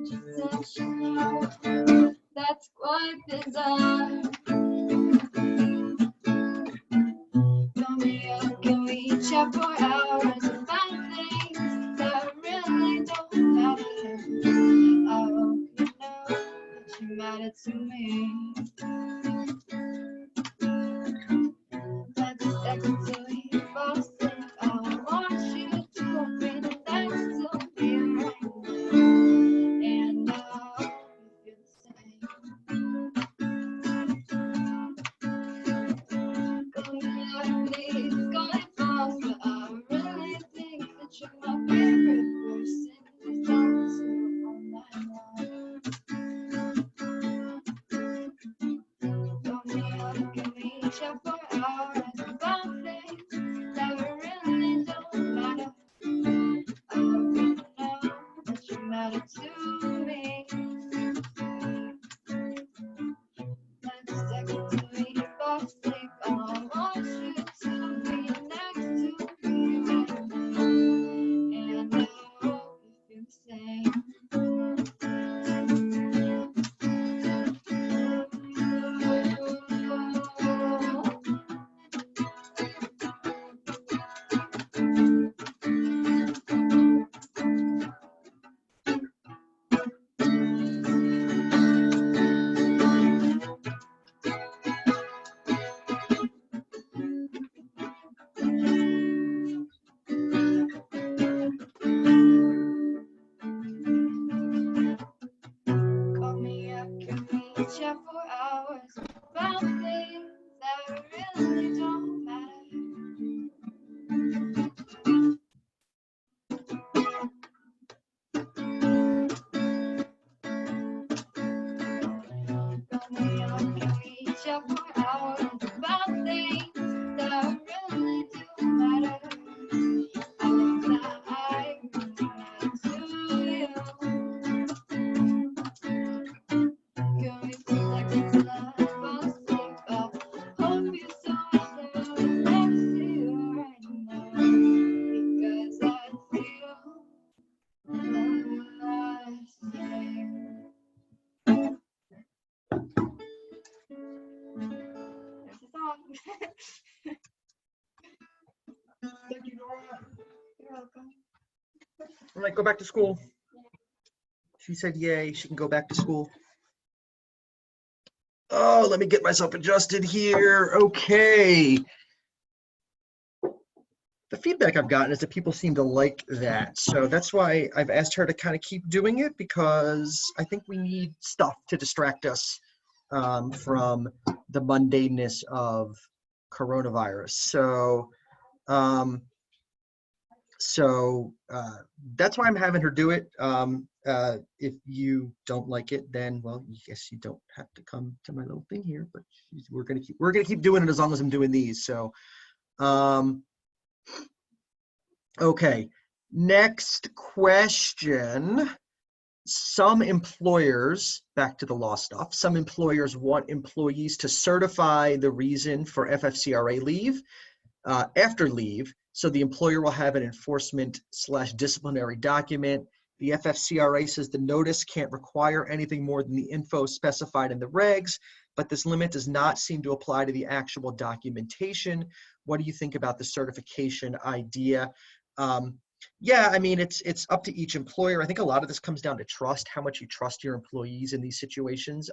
Just that you know that's quite bizarre. Tell me how can we chat for hours about things that really don't matter? I hope you know that you matter to me. Let's step into your false sleep. I want you to agree that that's still here right now. And I hope you feel the same. Please go and false, but I really think that you're my favorite person to talk to all night long. Tell me how can we chat for hours about things that really don't matter? I hope you know that you matter to me. hours about things that really don't matter. Only I can reach out for hours about things that really do matter. Hours that I relate to you. Can we feel like it's love? Fall asleep. I hope you saw myself next to you right now. Because I feel the same. There's the song. Thank you, Norah. You're welcome. All right, go back to school. She said yay, she can go back to school. Oh, let me get myself adjusted here. Okay. The feedback I've gotten is that people seem to like that. So that's why I've asked her to kind of keep doing it, because I think we need stuff to distract us from the mundaneness of coronavirus. So that's why I'm having her do it. If you don't like it, then well, I guess you don't have to come to my little thing here. But we're gonna keep doing it as long as I'm doing these. So, okay. Next question. Some employers, back to the law stuff, some employers want employees to certify the reason for FFCRA leave after leave, so the employer will have an enforcement/disciplinary document. The FFCRA says the notice can't require anything more than the info specified in the regs, but this limit does not seem to apply to the actual documentation. What do you think about the certification idea? Yeah, I mean, it's up to each employer. I think a lot of this comes down to trust, how much you trust your employees in these situations.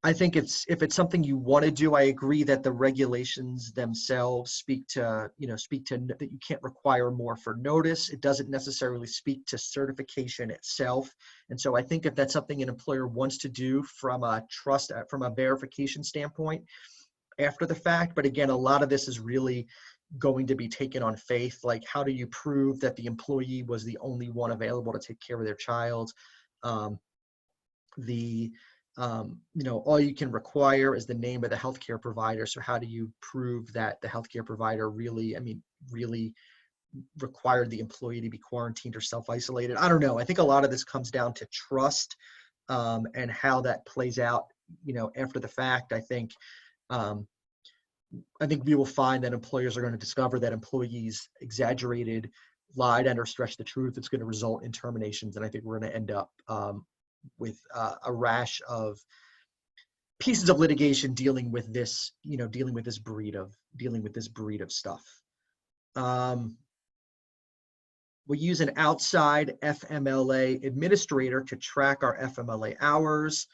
I think if it's something you want to do, I agree that the regulations themselves speak to that you can't require more for notice. It doesn't necessarily speak to certification itself. And so I think if that's something an employer wants to do from a verification standpoint after the fact, but again, a lot of this is really going to be taken on faith. Like, how do you prove that the employee was the only one available to take care of their child? All you can require is the name of the healthcare provider. So how do you prove that the healthcare provider really required the employee to be quarantined or self-isolated? I don't know. I think a lot of this comes down to trust and how that plays out, after the fact. I think we will find that employers are going to discover that employees exaggerated, lied, and or stretched the truth. It's going to result in terminations, and I think we're going to end up with a rash of pieces of litigation dealing with this breed of stuff. We use an outside FMLA administrator to track our FMLA hours.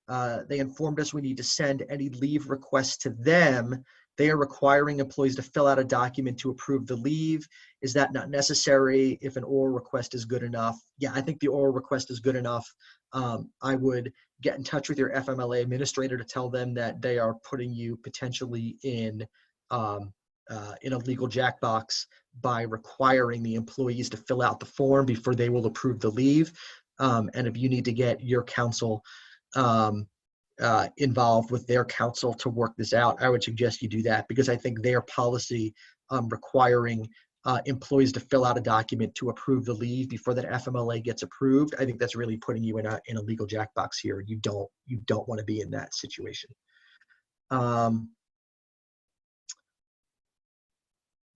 They informed us we need to send any leave requests to them. They are requiring employees to fill out a document to approve the leave. Is that not necessary if an oral request is good enough? Yeah, I think the oral request is good enough. I would get in touch with your FMLA administrator to tell them that they are putting you potentially in a legal jackbox by requiring the employees to fill out the form before they will approve the leave. And if you need to get your counsel involved with their counsel to work this out, I would suggest you do that, because I think their policy requiring employees to fill out a document to approve the leave before that FMLA gets approved, I think that's really putting you in a legal jackbox here. You don't want to be in that situation.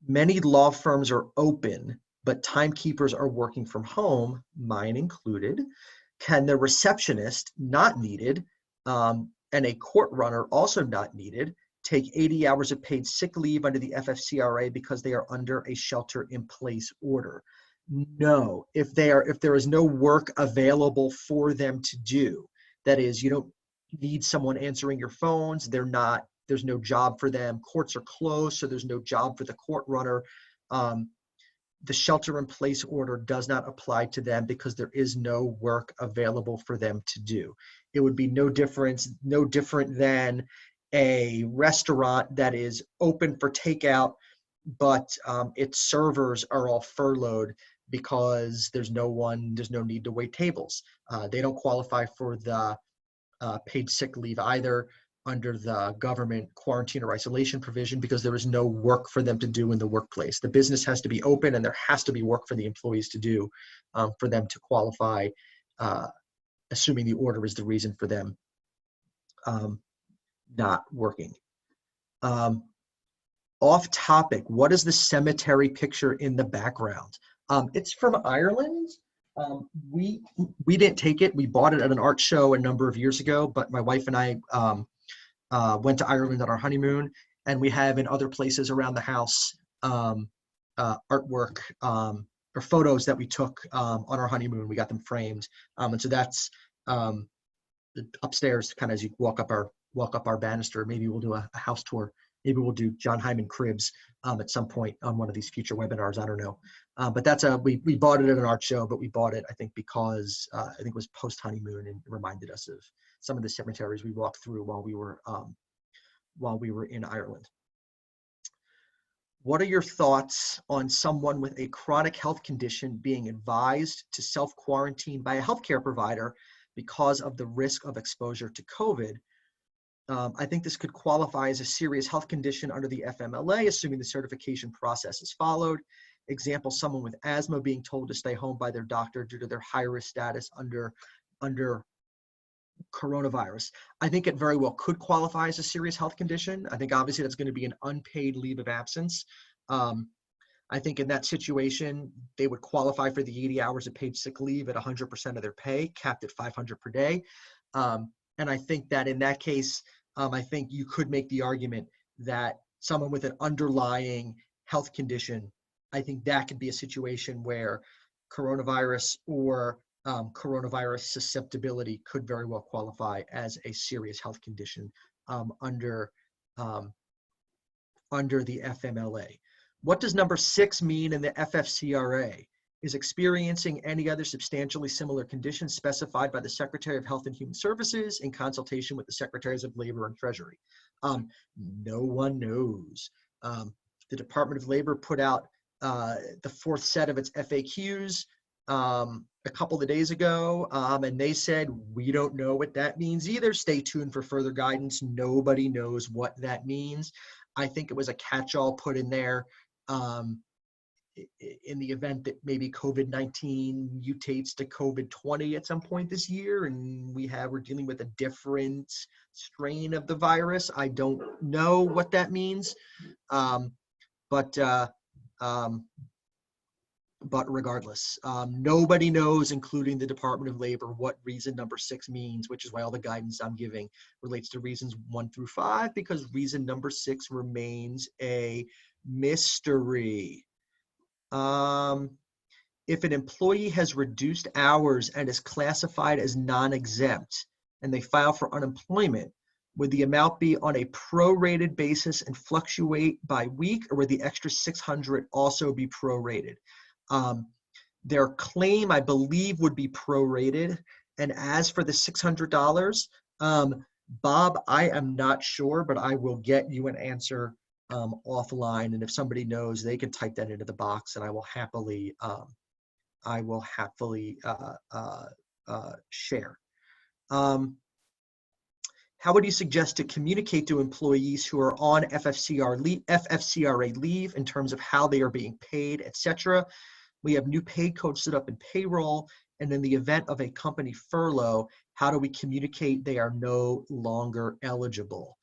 Many law firms are open, but timekeepers are working from home, mine included. Can the receptionist, not needed, and a court runner, also not needed, take 80 hours of paid sick leave under the FFCRA because they are under a shelter-in-place order? No. If there is no work available for them to do, that is, you don't need someone answering your phones, there's no job for them, courts are closed, so there's no job for the court runner, the shelter-in-place order does not apply to them because there is no work available for them to do. It would be no different than a restaurant that is open for takeout, but its servers are all furloughed because there's no need to wait tables. They don't qualify for the paid sick leave either under the government quarantine or isolation provision because there is no work for them to do in the workplace. The business has to be open and there has to be work for the employees to do for them to qualify, assuming the order is the reason for them not working. Off topic, what is the cemetery picture in the background? It's from Ireland. We didn't take it. We bought it at an art show a number of years ago, but my wife and I went to Ireland on our honeymoon, and we have in other places around the house artwork or photos that we took on our honeymoon. We got them framed, and so that's upstairs, kind of as you walk up our banister. Maybe we'll do a house tour. Maybe we'll do John Hyman Cribs at some point on one of these future webinars. I don't know. But that's we bought it at an art show, but we bought it, I think, because I think it was post honeymoon and it reminded us of some of the cemeteries we walked through while we were in Ireland. What are your thoughts on someone with a chronic health condition being advised to self-quarantine by a healthcare provider because of the risk of exposure to COVID? I think this could qualify as a serious health condition under the FMLA, assuming the certification process is followed. Example, someone with asthma being told to stay home by their doctor due to their high-risk status under coronavirus. I think it very well could qualify as a serious health condition. I think obviously that's going to be an unpaid leave of absence. I think in that situation, they would qualify for the 80 hours of paid sick leave at 100% of their pay, capped at $500 per day. And I think that in that case, I think you could make the argument that someone with an underlying health condition, I think that could be a situation where coronavirus or coronavirus susceptibility could very well qualify as a serious health condition under the FMLA. What does number 6 mean in the FFCRA? Is experiencing any other substantially similar conditions specified by the Secretary of Health and Human Services in consultation with the Secretaries of Labor and Treasury? No one knows. The Department of Labor put out the 4th set of its FAQs a couple of days ago, and they said, we don't know what that means either. Stay tuned for further guidance. Nobody knows what that means. I think it was a catch-all put in there in the event that maybe COVID-19 mutates to COVID-20 at some point this year, and we're dealing with a different strain of the virus. I don't know what that means, but regardless, nobody knows, including the Department of Labor, what reason number 6 means, which is why all the guidance I'm giving relates to reasons 1 through 5, because reason number 6 remains a mystery. If an employee has reduced hours and is classified as non-exempt and they file for unemployment, would the amount be on a prorated basis and fluctuate by week, or would the extra $600 also be prorated? Their claim, I believe, would be prorated. And as for the $600, Bob, I am not sure, but I will get you an answer offline, and if somebody knows, they can type that into the box, and I will happily share. How would you suggest to communicate to employees who are on FFCRA leave in terms of how they are being paid, etc.? We have new pay codes set up in payroll, and in the event of a company furlough, how do we communicate they are no longer eligible?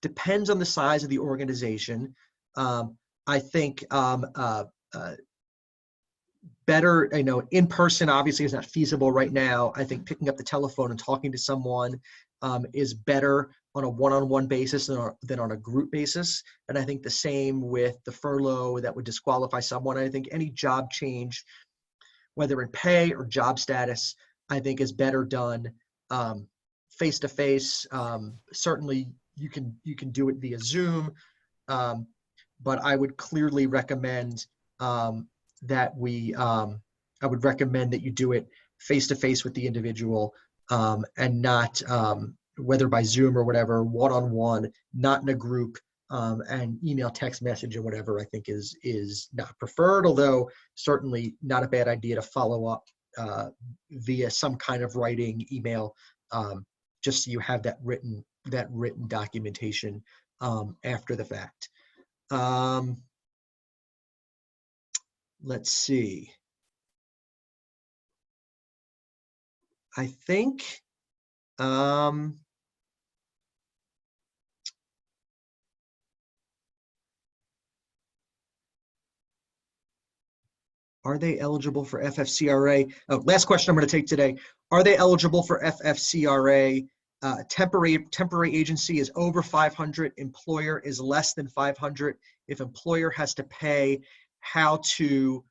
Depends on the size of the organization. I think better, in person obviously is not feasible right now. I think picking up the telephone and talking to someone is better on a one-on-one basis than on a group basis. And I think the same with the furlough that would disqualify someone. I think any job change, whether in pay or job status, I think is better done face-to-face. Certainly you can do it via Zoom, but I would clearly recommend that I would recommend that you do it face-to-face with the individual, and not, whether by Zoom or whatever, one-on-one, not in a group, and email, text message, or whatever, I think is not preferred, although certainly not a bad idea to follow up via some kind of writing, email, just so you have that written documentation after the fact. Let's see. I think are they eligible for FFCRA? Oh, last question I'm going to take today. Are they eligible for FFCRA? Temporary agency is over 500. Employer is less than 500. If employer has to pay, how to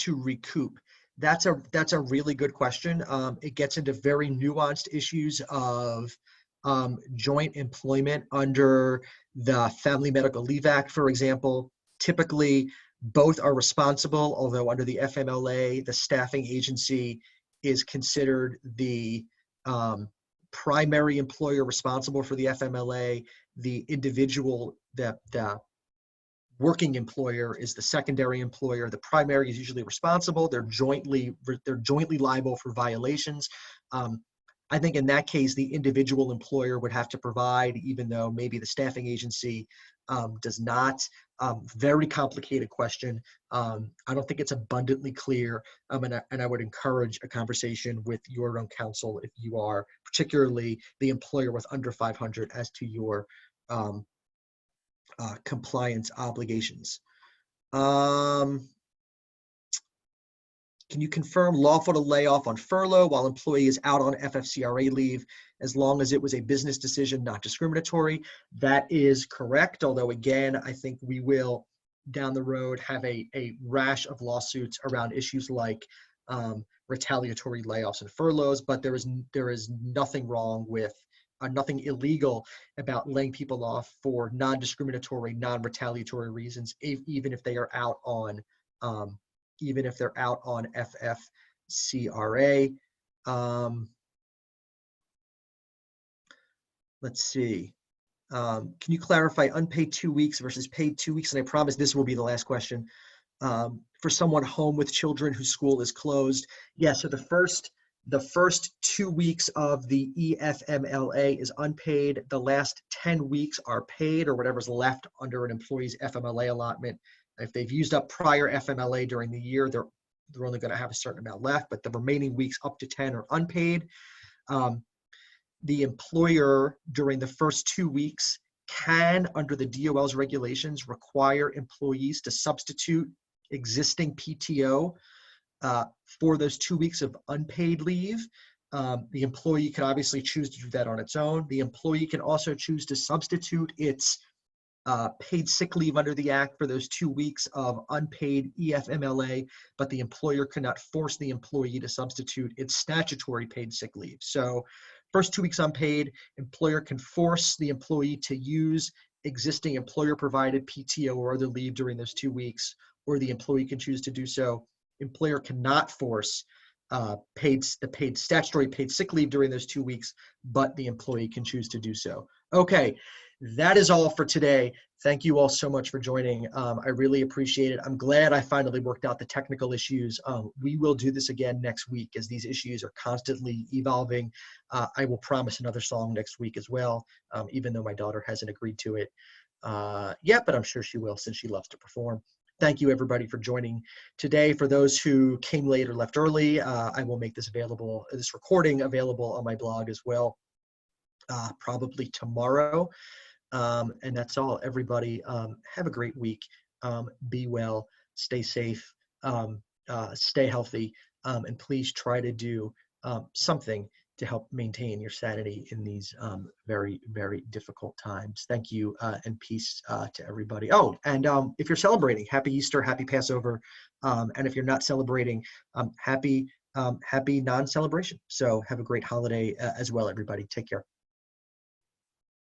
recoup? That's a really good question. It gets into very nuanced issues of joint employment under the Family Medical Leave Act, for example. Typically, both are responsible, although under the FMLA, the staffing agency is considered the primary employer responsible for the FMLA. The individual, the working employer is the secondary employer. The primary is usually responsible. They're jointly liable for violations. I think in that case, the individual employer would have to provide, even though maybe the staffing agency does not. Very complicated question. I don't think it's abundantly clear, and I would encourage a conversation with your own counsel if you are particularly the employer with under 500 as to your compliance obligations. Can you confirm lawful to lay off on furlough while employee is out on FFCRA leave as long as it was a business decision, not discriminatory? That is correct, although again, I think we will down the road have a rash of lawsuits around issues like retaliatory layoffs and furloughs, but there is nothing wrong with nothing illegal about laying people off for non-discriminatory, non-retaliatory reasons, even if they are out on FFCRA. Let's see. Can you clarify unpaid 2 weeks versus paid 2 weeks? And I promise this will be the last question. For someone home with children whose school is closed. Yeah, so the first 2 weeks of the EFMLA is unpaid. The last 10 weeks are paid, or whatever's left under an employee's FMLA allotment. If they've used up prior FMLA during the year, they're only going to have a certain amount left, but the remaining weeks up to 10 are unpaid. The employer during the first 2 weeks can, under the DOL's regulations, require employees to substitute existing PTO for those 2 weeks of unpaid leave. The employee can obviously choose to do that on its own. The employee can also choose to substitute its paid sick leave under the Act for those 2 weeks of unpaid EFMLA, but the employer cannot force the employee to substitute its statutory paid sick leave. So first 2 weeks unpaid, employer can force the employee to use existing employer-provided PTO or other leave during those 2 weeks, or the employee can choose to do so. Employer cannot force the paid statutory paid sick leave during those 2 weeks, but the employee can choose to do so. Okay, that is all for today. Thank you all so much for joining. I really appreciate it. I'm glad I finally worked out the technical issues. We will do this again next week as these issues are constantly evolving. I will promise another song next week as well, even though my daughter hasn't agreed to it yet, but I'm sure she will since she loves to perform. Thank you, everybody, for joining today. For those who came late or left early, I will make this recording available on my blog as well, probably tomorrow. And that's all. Everybody, have a great week. Be well, stay safe, stay healthy, and please try to do something to help maintain your sanity in these very, very difficult times. Thank you, and peace to everybody. Oh, and if you're celebrating, happy Easter, happy Passover. And if you're not celebrating, happy non-celebration. So have a great holiday as well, everybody. Take care.